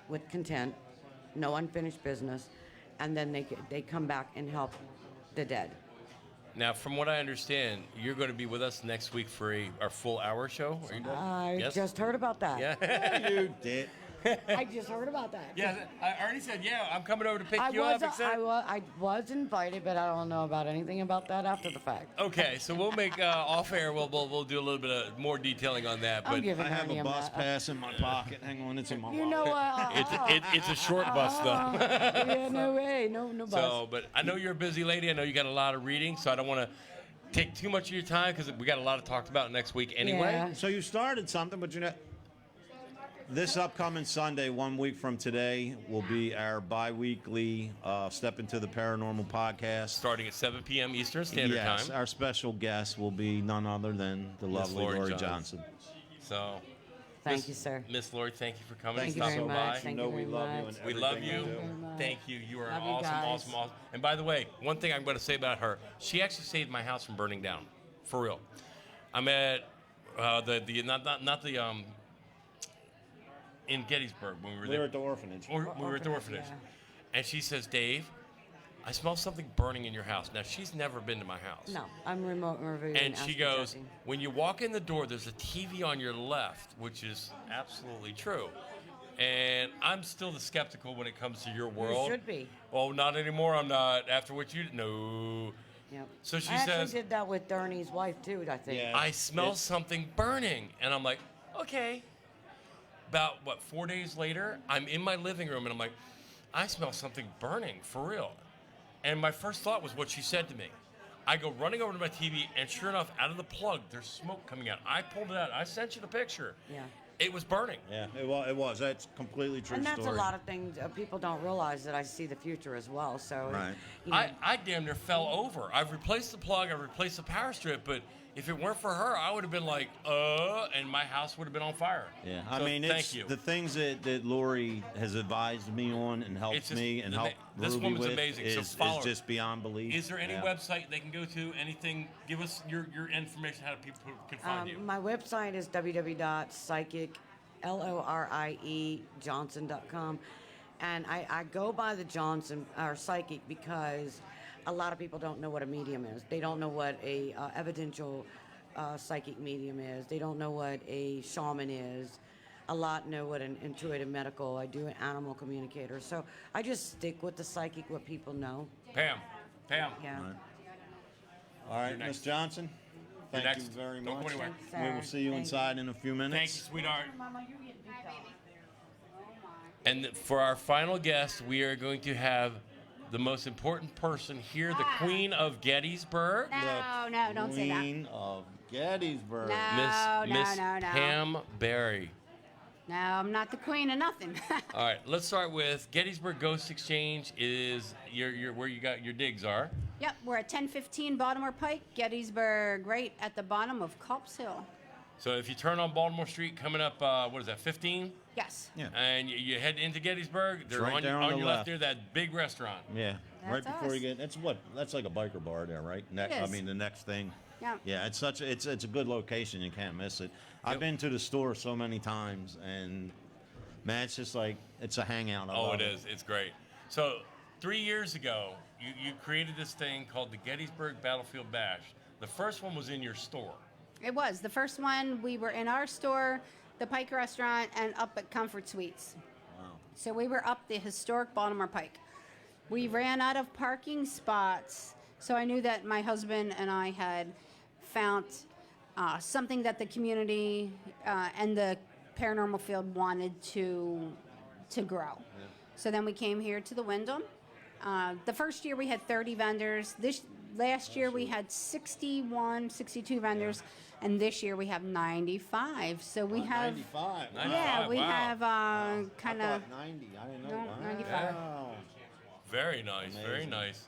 with content, no unfinished business. And then they come back and help the dead. Now, from what I understand, you're going to be with us next week for our full hour show. Are you I just heard about that. Yeah. You did. I just heard about that. Yeah, I already said, I'm coming over to pick I you up. Except... I was invited, but I don't know about anything about that after the fact. Okay, so we'll make off air. We'll do a little bit of more detailing on that. I'm But giving I have Ernie a bus that. pass in my pocket. Hang on, it's in my wallet. You know what? it's a short bus though. Yeah, no way, no bus. So, but I know you're a busy lady. I know you got a lot of reading, so I don't want to take too much of your time because we got a lot to talk about next week anyway. Yeah. So you started something, but this upcoming Sunday, 1 week from today, will be our bi-weekly Step Into the Paranormal podcast. Starting at 7 p.m. Eastern Standard Yes, Time. our special guest will be none other than the lovely Lori Johnson. So, Thank you, sir. Miss Lori, thank you for coming. Thank you Stop very so much. by. Thank you very much. We love you. Thank you very much. Thank you. You are Love you awesome, guys. awesome. And by the way, one thing I'm going to say about her, she actually saved my house from burning down, for real. I'm at in Gettysburg when we were there. We were at the orphanage. We were at the orphanage. And she says, Dave, I smell something burning in your house. Now, she's never been to my house. No, I'm remote reviewing. And she goes, when you walk in the door, there's a TV on your left, which is absolutely true. And I'm still the skeptical when it comes to your world. You should be. Well, not anymore. I'm not. After what you no. Yep. So she I says, actually did that with Ernie's wife too. I think. I smell something burning, and I'm like, okay. About 4 days later, I'm in my living room, and I'm like, I smell something burning for real. And my first thought was what she said to me. I go running over to my TV, and sure enough, out of the plug, there's smoke coming out. I pulled it out. I sent you the picture. Yeah. It was burning. Yeah, it was. That's completely true And that's story. a lot of things people don't realize that I see the future as well. So. Right. You know, I damn near fell over. I've replaced the plug. I've replaced the power strip, but if it weren't for her, I would have been like, and my house would have been on fire. Yeah, So I mean, thank it's you. the things that Lori has advised me on and helped It's just me and helped this Ruby woman's with amazing. So is follow her. just beyond belief. Is there any Yeah. website they can go to? Anything? Give us your information how people can find you. my website is www.psychic.Johnson.com. And I go by the Johnson, or psychic, because a lot of people don't know what a medium is. They don't know what a evidential psychic medium is. They don't know what a shaman is. A lot know what an intuitive medical. I do an animal communicator. So I just stick with the psychic, what people know. Pam. Yeah. All right, You're Miss next. Johnson. You're Thank you next. very Don't much. go anywhere. We will see you inside in a few minutes. Thank you, sweetheart. And for our final guest, we are going to have the most important person here, the Queen of Gettysburg. No, don't say that. Queen of Gettysburg. No. Miss Pam Berry. No, I'm not the queen of nothing. All right, let's start with Gettysburg Ghost Exchange is your where you got your digs are. Yep, we're at 1015 Baltimore Pike, Gettysburg, right at the bottom of Culp's Hill. So if you turn on Baltimore Street, coming up, what is that, 15? Yes. Yeah. And you head into Gettysburg, they're right on, there on the your left left. there, that big restaurant. Yeah, right That's before us. you get. That's like a biker bar there, right? It I is. mean, the next thing. Yeah. Yeah, it's a good location. You can't miss it. I've been to the store so many times, and man, it's just like it's a hangout. I Oh, love it is. It's great. So 3 years ago, you created this thing called the Gettysburg Battlefield Bash. The first one was in your store. It was. The first one, we were in our store, the Pike restaurant, and up at Comfort Suites. Wow. So we were up the historic Baltimore Pike. We ran out of parking spots, so I knew that my husband and I had found something that the community and the paranormal field wanted to grow. So then we came here to the Wyndham. The first year we had 30 vendors. Last year we had 62 vendors, and this year we have 95. So we have 95. yeah, we wow. have kind I of thought 90. I didn't know. No, Wow. 95. Very nice. Very Amazing. nice.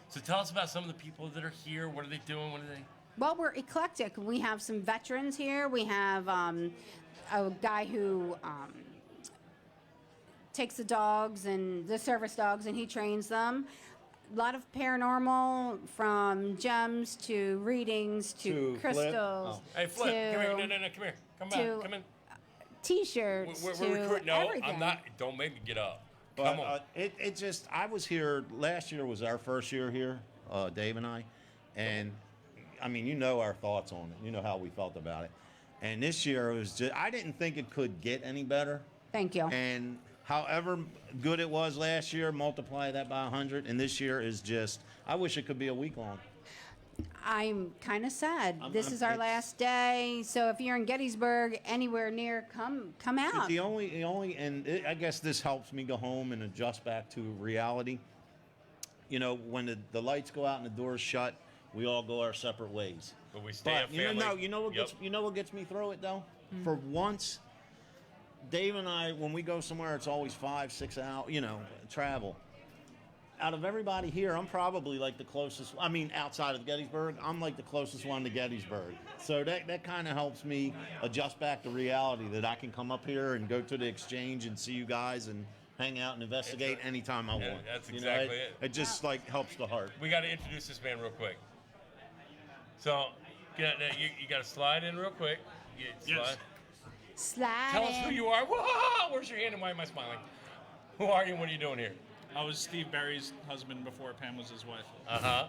So tell us about some of the people that are here. What are they doing? What are they? Well, we're eclectic. We have some veterans here. We have a guy who takes the dogs and the service dogs, and he trains them. A lot of paranormal, from gems to readings to Flip. crystals. Oh. Hey, Flip, to come here. No, come here. Come back. to- Come in. T-shirts We're to recruiting. No, everything. I'm not. Don't make me get up. But Come on. it just, I was here, last year was our first year here, Dave and I. And, I mean, you know our thoughts on it. You know how we felt about it. And this year, it was just, I didn't think it could get any better. Thank you. And however good it was last year, multiply that by 100. And this year is just, I wish it could be a week long. I'm kind of sad. I'm- This I'm- is our it's- last day. So if you're in Gettysburg, anywhere near, come But out. the only, and I guess this helps me go home and adjust back to reality. You know, when the lights go out and the doors shut, we all go our separate ways. But we stay a But you family. know what Yep. gets me through it though? For once, Dave and I, when we go somewhere, it's always 5-6 hours, travel. Out of everybody here, I'm probably like the closest. I mean, outside of Gettysburg, I'm like the closest one to Gettysburg. So that kind of helps me adjust back to reality, that I can come up here and go to the exchange and see you guys and hang out and investigate anytime I Yeah, want. that's You know, exactly it. It just like helps the heart. We got to introduce this man real quick. So, you got to slide in real quick. Slide. Slide Tell us who in. you are. Whoa, where's your hand and why am I smiling? Who are you and what are you doing here? I was Steve Barry's husband before Pam was his wife. Uh-huh.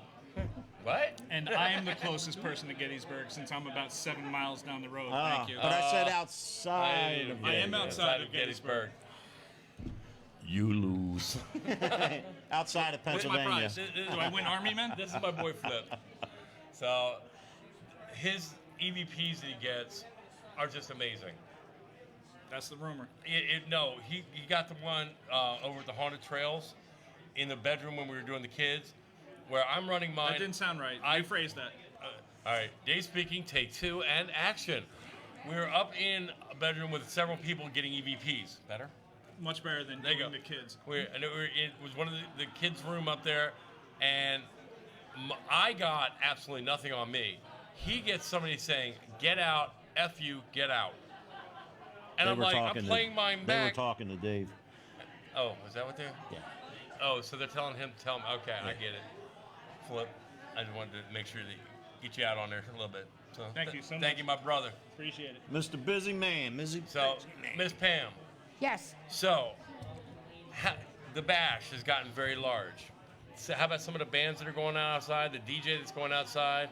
What? And I am the closest person to Gettysburg since I'm about 7 miles down the road. Ah, Thank you. but I said outside of I am Gettysburg. outside of Gettysburg. You lose. Outside of Where's my Pennsylvania. prize? Do I win Army Men? This is my boy Flip. So, his EVPs that he gets are just amazing. That's the rumor. No, he got the one over at the Haunted Trails in the bedroom when we were doing the kids, where I'm running mine. That didn't sound right. I Rephrase that. All right, Dave speaking, take two, and action. We were up in a bedroom with several people getting EVPs. Better? Much better than There you doing go. the kids. It was one of the kids' room up there, and I got absolutely nothing on me. He gets somebody saying, "Get out, F you, get out." And They I'm were like, talking I'm to- playing mine They were back. talking to Dave. Oh, is that what they're? Yeah. Oh, so they're telling him, okay, I get it. Flip. I just wanted to make sure that get you out on there a little bit. So Thank you so much. Thank you, my brother. Appreciate it. Mr. Busy Man. So, Miss Pam. Yes. So, the bash has gotten very large. So how about some of the bands that are going out outside, the DJ that's going outside?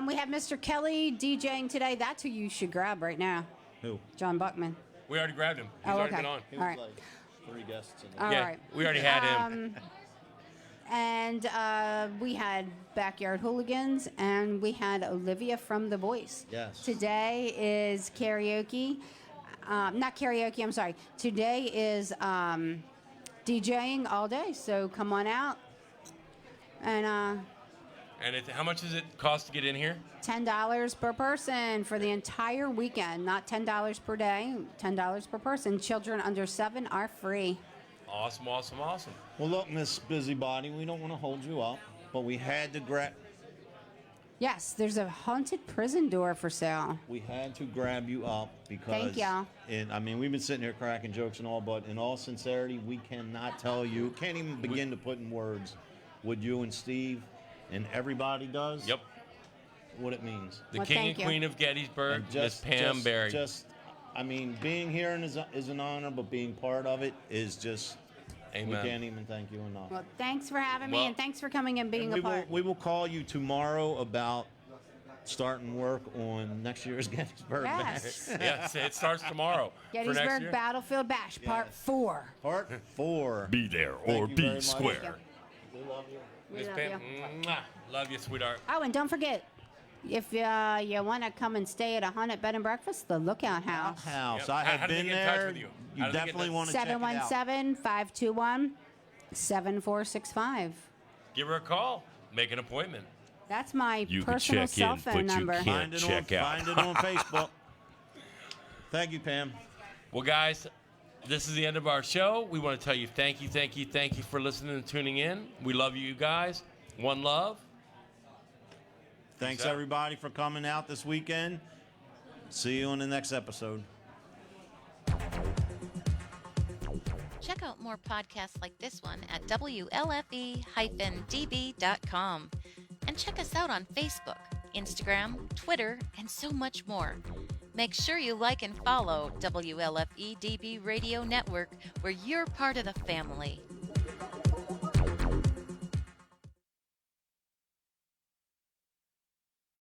We have Mr. Kelly DJing today. That's who you should grab right now. Who? John Buckman. We already grabbed him. He's Oh, already okay. been on. He All was right. like 3 guests. All yeah, right. we already had him. And we had Backyard Hooligans, and we had Olivia from The Voice. Yes. Today is karaoke. Not karaoke, I'm sorry. Today is DJing all day, so come on out. And And how much does it cost to get in here? $10 per person for the entire weekend, not $10 per day, $10 per person. Children under 7 are free. Awesome, awesome, awesome. Well, look, Miss Busybody, we don't want to hold you up, but we had to grab. Yes, there's a haunted prison door for sale. We had to grab you up because. Thank y'all. I mean, we've been sitting here cracking jokes and all, but in all sincerity, we cannot tell you, can't even begin to put in words what you and Steve and everybody does. Yep. What it means. The King and Queen of Gettysburg, And Miss Pam Berry. I mean, being here is an honor, but being part of it is just. Amen. We can't even thank you enough. Well, thanks for having me, and thanks for coming and being a part. We will call you tomorrow about starting work on next year's Gettysburg Yes. Bash. Yes, it starts tomorrow. for next Gettysburg year. Battlefield Bash, Part 4. Part 4. Be there Thank or you very be much. square. We love you. Miss love Pam, you. mwah. Love you, sweetheart. Oh, and don't forget, if you want to come and stay at a haunted bed and breakfast, the Lookout House. House. Yep. I How have do they been get in touch there. with you? You How do they get in definitely touch? want to check it out. 717-521-7465. Give her a call. Make an appointment. That's my You can personal check cell in, phone but you number. can't Find it check on, out. Find it on Facebook. Thank you, Pam. Well, guys, this is the end of our show. We want to tell you thank you for listening and tuning in. We love you guys. One love. Thanks, Peace out. everybody, for coming out this weekend. See you on the next episode. Check out more podcasts like this one at WLFE-DB.com. And check us out on Facebook, Instagram, Twitter, and so much more. Make sure you like and follow WLFE-DB Radio Network, where you're part of the family.